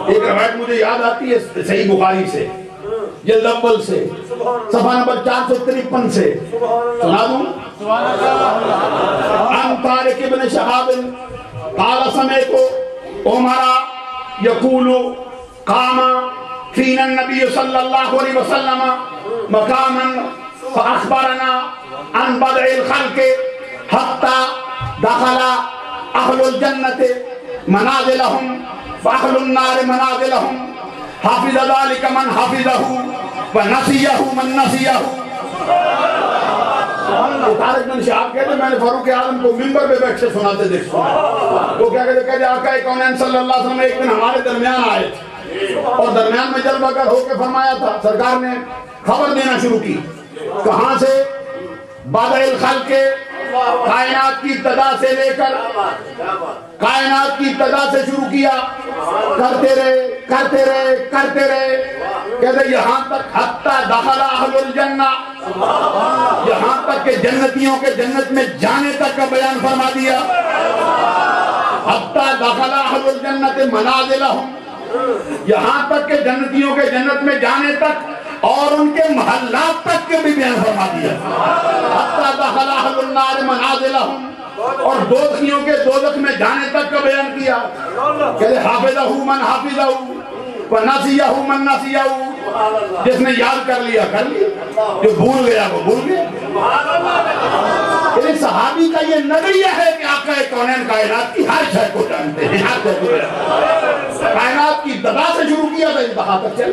ایک روایت مجھے یاد آتی ہے صحیح بخاری سے، جلد اول سے، صفحہ نمبر 453 سے، سنا دوں؟ عن طارق بن شہاب قال سمعت عمر یقول قام فینا النبی صلی اللہ علیہ وسلم مقاما فاخبرنا عن بدء الخلق حتى دخل اہل الجنت منازلهم واہل النار منازلهم حافظ ذلك من حفظه ونسيه من نسيه۔ طارق بن شہاب کہتے ہیں میں نے فاروق اعظم کو منبر پہ بیٹھ کے سناتے دیکھا۔ وہ کیا کہتے آقا کونین صلی اللہ علیہ وسلم ایک دن ہمارے درمیان آئے تھے اور درمیان میں جلوہ گر ہو کے فرمایا تھا، سرکار نے خبر دینا شروع کی۔ کہاں سے؟ بدء الخلق، کائنات کی ابتدا سے لے کر کائنات کی ابتدا سے شروع کیا، کرتے رہے کہتے یہاں تک حتی دخل اہل الجنہ، یہاں تک کہ جنتیوں کے جنت میں جانے تک کا بیان فرما دیا۔ حتی دخل اہل الجنت منازلہم، یہاں تک کہ جنتیوں کے جنت میں جانے تک اور ان کے محلات تک کے بھی بیان فرما دیا۔ حتی دخل اہل النار منازلہم، اور دوزخیوں کے دوزخ میں جانے تک کا بیان کیا۔ کہتے حافظہ من حافظہ ونسیہ من نسیہ، جس نے یاد کر لیا کر لیا، جو بھول گیا وہ بھول گیا۔ یعنی صحابی کا یہ نظریہ ہے کہ آقا کونین کائنات کی ہر شے کو جانتے ہیں، ہر شے کو جانتے ہیں۔ کائنات کی ابتدا سے شروع کیا تھا انتہا تک چل